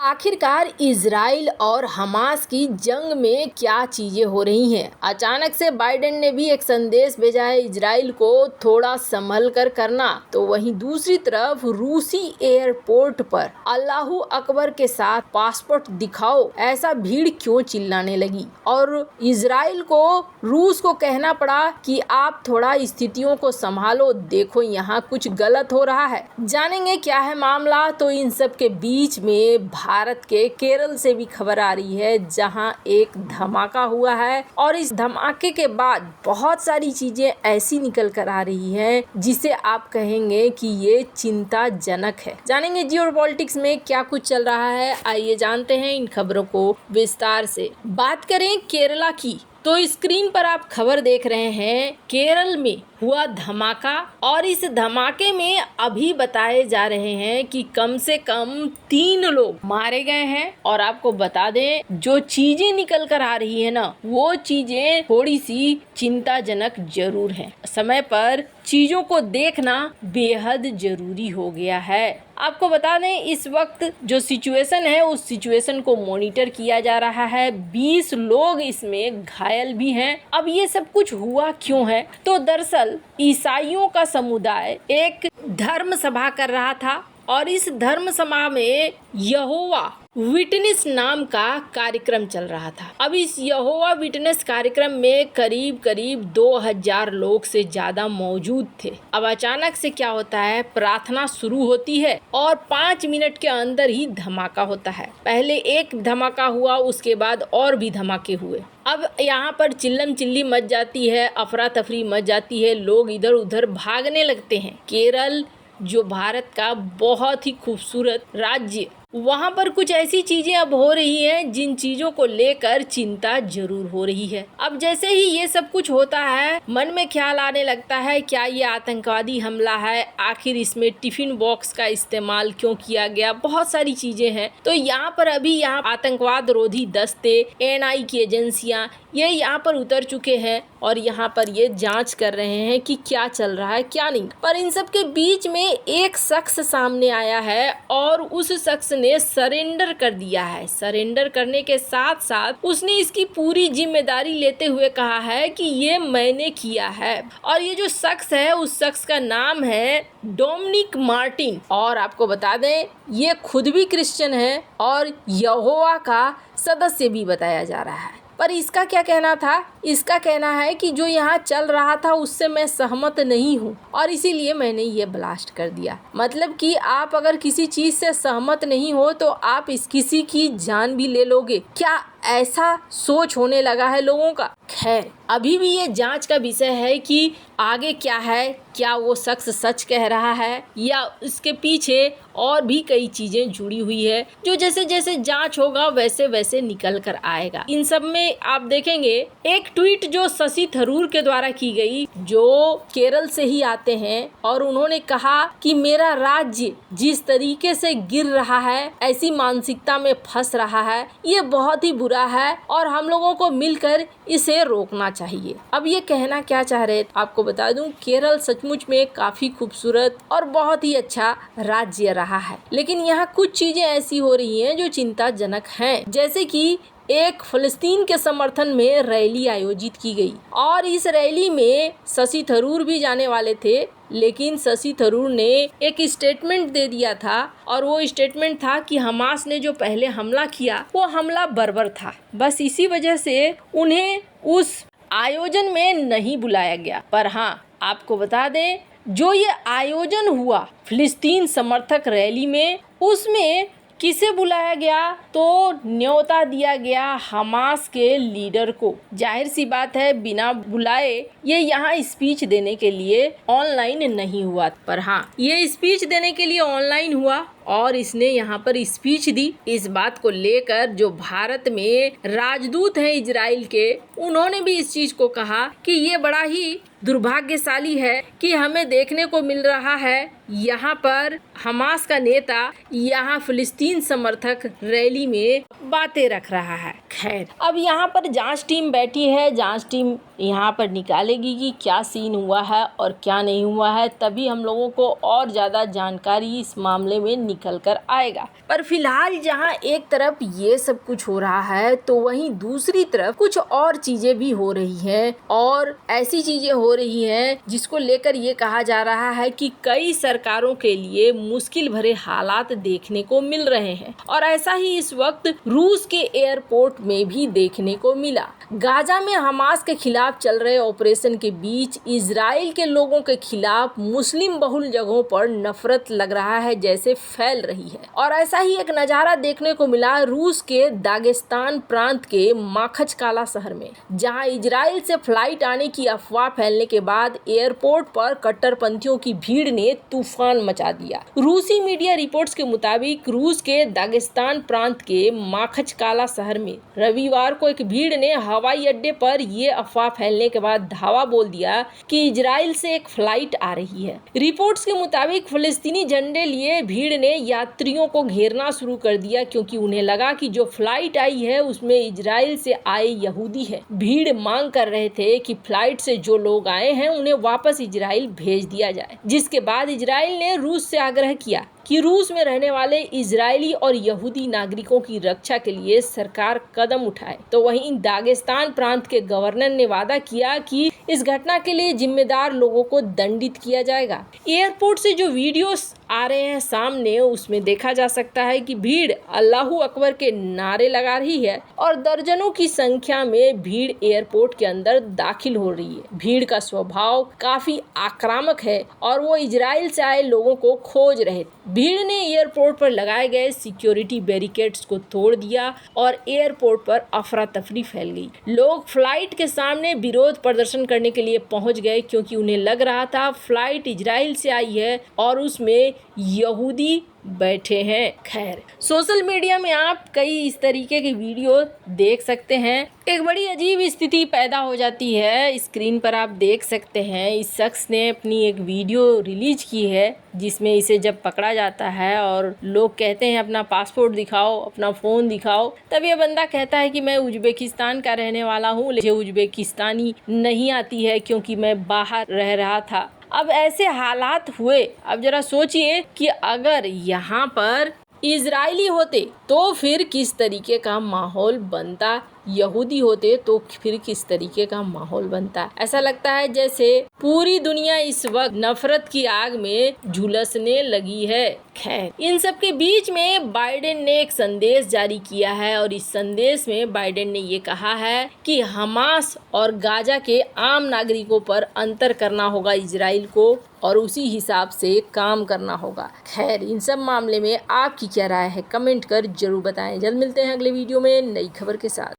आखिरकार इजराइल और हमास की जंग में क्या चीजें हो रही हैं। अचानक से बाइडेन ने भी एक संदेश भेजा है इजराइल को थोड़ा संभल कर करना, तो वहीं दूसरी तरफ रूसी एयरपोर्ट पर अल्लाहू अकबर के साथ पासपोर्ट दिखाओ ऐसा भीड़ क्यों चिल्लाने लगी और इजराइल को रूस को कहना पड़ा कि आप थोड़ा स्थितियों को संभालो, देखो यहाँ कुछ गलत हो रहा है। जानेंगे क्या है मामला। तो इन सब के बीच में भारत के केरल से भी खबर आ रही है जहां एक धमाका हुआ है और इस धमाके के बाद बहुत सारी चीजें ऐसी निकल कर आ रही हैं जिसे आप कहेंगे कि ये चिंताजनक है। जानेंगे जियो पॉलिटिक्स में क्या कुछ चल रहा है, आइए जानते हैं इन खबरों को विस्तार से। बात करें केरला की तो स्क्रीन पर आप खबर देख रहे हैं केरल में हुआ धमाका और इस धमाके में अभी बताए जा रहे हैं कि कम से कम 3 लोग मारे गए हैं। और आपको बता दें जो चीजें निकल कर आ रही है ना, वो चीजें थोड़ी सी चिंताजनक जरूर हैं। समय पर चीजों को देखना बेहद जरूरी हो गया है। आपको बता दें इस वक्त जो सिचुएशन है उस सिचुएशन को मॉनिटर किया जा रहा है। 20 लोग इसमें घायल भी हैं। अब ये सब कुछ हुआ क्यों है? तो दरअसल ईसाइयों का समुदाय एक धर्म सभा कर रहा था और इस धर्म सभा में यहोवा विटनेस नाम का कार्यक्रम चल रहा था। अब इस यहोवा विटनेस कार्यक्रम में करीब 2000 लोग से ज्यादा मौजूद थे। अब अचानक से क्या होता है, प्रार्थना शुरू होती है और 5 मिनट के अंदर ही धमाका होता है। पहले एक धमाका हुआ, उसके बाद और भी धमाके हुए। अब यहाँ पर चिल्लम चिल्ली मच जाती है, अफरा तफरी मच जाती है, लोग इधर उधर भागने लगते हैं। केरल जो भारत का बहुत ही खूबसूरत राज्य, वहाँ पर कुछ ऐसी चीजें अब हो रही हैं जिन चीजों को लेकर चिंता जरूर हो रही है। अब जैसे ही ये सब कुछ होता है मन में ख्याल आने लगता है क्या ये आतंकवादी हमला है, आखिर इसमें टिफिन बॉक्स का इस्तेमाल क्यों किया गया, बहुत सारी चीजें हैं। तो यहाँ पर अभी यहाँ आतंकवाद रोधी दस्ते, एनआई की एजेंसियां ये यहाँ पर उतर चुके हैं और यहाँ पर ये जांच कर रहे हैं कि क्या चल रहा है क्या नहीं। पर इन सब के बीच में एक शख्स सामने आया है और उस शख्स ने सरेंडर कर दिया है। सरेंडर करने के साथ साथ उसने इसकी पूरी जिम्मेदारी लेते हुए कहा है कि ये मैंने किया है। और ये जो शख्स है उस शख्स का नाम है डोमिनिक मार्टिन। और आपको बता दें ये खुद भी क्रिश्चियन है और यहोवा का सदस्य भी बताया जा रहा है। पर इसका क्या कहना था? इसका कहना है कि जो यहाँ चल रहा था उससे मैं सहमत नहीं हूँ और इसीलिए मैंने ये ब्लास्ट कर दिया। मतलब कि आप अगर किसी चीज से सहमत नहीं हो तो आप किसी की जान भी ले लोगे। क्या ऐसा सोच होने लगा है लोगों का? खैर अभी भी ये जांच का विषय है कि आगे क्या है, क्या वो शख्स सच कह रहा है या इसके पीछे और भी कई चीजें जुड़ी हुई है जो जैसे जैसे जांच होगा वैसे वैसे निकल कर आएगा। इन सब में आप देखेंगे एक ट्वीट जो शशि थरूर के द्वारा की गई, जो केरल से ही आते हैं और उन्होंने कहा कि मेरा राज्य जिस तरीके से गिर रहा है, ऐसी मानसिकता में फंस रहा है, ये बहुत ही बुरा है और हम लोगों को मिलकर इसे रोकना चाहिए। अब ये कहना क्या चाह रहे, आपको बता दूं केरल सचमुच में काफी खूबसूरत और बहुत ही अच्छा राज्य रहा है, लेकिन यहाँ कुछ चीजें ऐसी हो रही हैं जो चिंताजनक हैं। जैसे कि एक फलस्तीन के समर्थन में रैली आयोजित की गई और इस रैली में शशि थरूर भी जाने वाले थे, लेकिन शशि थरूर ने एक स्टेटमेंट दे दिया था और वो स्टेटमेंट था कि हमास ने जो पहले हमला किया वो हमला बर्बर था। बस इसी वजह से उन्हें उस आयोजन में नहीं बुलाया गया। पर हाँ आपको बता दें जो ये आयोजन हुआ फिलिस्तीन समर्थक रैली में, उसमें किसे बुलाया गया? तो न्योता दिया गया हमास के लीडर को। जाहिर सी बात है बिना बुलाए ये यहाँ स्पीच देने के लिए ऑनलाइन नहीं हुआ, पर हाँ ये स्पीच देने के लिए ऑनलाइन हुआ और इसने यहाँ पर स्पीच दी। इस बात को लेकर जो भारत में राजदूत हैं इजराइल के, उन्होंने भी इस चीज को कहा कि ये बड़ा ही दुर्भाग्यशाली है कि हमें देखने को मिल रहा है यहाँ पर हमास का नेता यहाँ फिलिस्तीन समर्थक रैली में बातें रख रहा है। खैर अब यहाँ पर जांच टीम बैठी है, जांच टीम यहाँ पर निकालेगी कि क्या सीन हुआ है और क्या नहीं हुआ है, तभी हम लोगों को और ज़्यादा जानकारी इस मामले में निकल कर आएगा। पर फिलहाल जहाँ एक तरफ ये सब कुछ हो रहा है तो वहीं दूसरी तरफ कुछ और चीजें भी हो रही हैं, और ऐसी चीजें हो रही हैं जिसको लेकर ये कहा जा रहा है कि कई सरकारों के लिए मुश्किल भरे हालात देखने को मिल रहे हैं। और ऐसा ही इस वक्त रूस के एयरपोर्ट में भी देखने को मिला। गाजा में हमास के खिलाफ चल रहे ऑपरेशन के बीच इजराइल के लोगों के खिलाफ मुस्लिम बहुल जगहों पर नफरत लग रहा है जैसे फैल रही है। और ऐसा ही एक नजारा देखने को मिला रूस के दागिस्तान प्रांत के माखचकाला शहर में, जहां इजराइल से फ्लाइट आने की अफवाह फैलने के बाद एयरपोर्ट पर कट्टरपंथियों की भीड़ ने तूफान मचा दिया। रूसी मीडिया रिपोर्ट्स के मुताबिक रूस के दागिस्तान प्रांत के माखचकाला शहर में रविवार को एक भीड़ ने हवाई अड्डे पर यह अफवाह फैलने के बाद धावा बोल दिया कि इजराइल से एक फ्लाइट आ रही है। रिपोर्ट्स के मुताबिक फिलिस्तीनी झंडे लिए भीड़ ने यात्रियों को घेरना शुरू कर दिया, क्योंकि उन्हें लगा कि जो फ्लाइट आई है उसमें इजराइल से आए यहूदी है। भीड़ मांग कर रहे थे कि फ्लाइट से जो लोग आए हैं उन्हें वापस इजराइल भेज दिया जाए, जिसके बाद इजराइल ने रूस से आग्रह किया कि रूस में रहने वाले इजरायली और यहूदी नागरिकों की रक्षा के लिए सरकार कदम उठाए। तो वहीं दागिस्तान प्रांत के गवर्नर ने वादा किया कि इस घटना के लिए जिम्मेदार लोगों को दंडित किया जाएगा। एयरपोर्ट से जो वीडियोस आ रहे हैं सामने, उसमें देखा जा सकता है कि भीड़ अल्लाहू अकबर के नारे लगा रही है और दर्जनों की संख्या में भीड़ एयरपोर्ट के अंदर दाखिल हो रही है। भीड़ का स्वभाव काफी आक्रामक है और वो इजराइल से आए लोगों को खोज रहे। भीड़ ने एयरपोर्ट पर लगाए गए सिक्योरिटी बैरिकेड्स को तोड़ दिया और एयरपोर्ट पर अफरा तफरी फैल गई। लोग फ्लाइट के सामने विरोध प्रदर्शन करने के लिए पहुंच गए, क्योंकि उन्हें लग रहा था फ्लाइट इजराइल से आई है और उसमें यहूदी बैठे हैं। खैर, सोशल मीडिया में आप कई इस तरीके की वीडियो देख सकते हैं। एक बड़ी अजीब स्थिति पैदा हो जाती है। स्क्रीन पर आप देख सकते हैं इस शख्स ने अपनी एक वीडियो रिलीज की है, जिसमें इसे जब पकड़ा जाता है और लोग कहते हैं अपना पासपोर्ट दिखाओ, अपना फ़ोन दिखाओ, तब ये बंदा कहता है कि मैं उज्बेकिस्तान का रहने वाला हूँ, मुझे उज्बेकिस्तानी नहीं आती है क्योंकि मैं बाहर रह रहा था। अब ऐसे हालात हुए, अब जरा सोचिए कि अगर यहाँ पर इजरायली होते तो फिर किस तरीके का माहौल बनता, यहूदी होते तो फिर किस तरीके का माहौल बनता। ऐसा लगता है जैसे पूरी दुनिया इस वक्त नफरत की आग में झुलसने लगी है। खैर, इन सब के बीच में बाइडेन ने एक संदेश जारी किया है और इस संदेश में बाइडेन ने ये कहा है कि हमास और गाजा के आम नागरिकों पर अंतर करना होगा इजराइल को और उसी हिसाब से काम करना होगा। खैर, इन सब मामले में आपकी क्या राय है, कमेंट कर जरूर बताएं। जल्द मिलते हैं अगले वीडियो में नई खबर के साथ।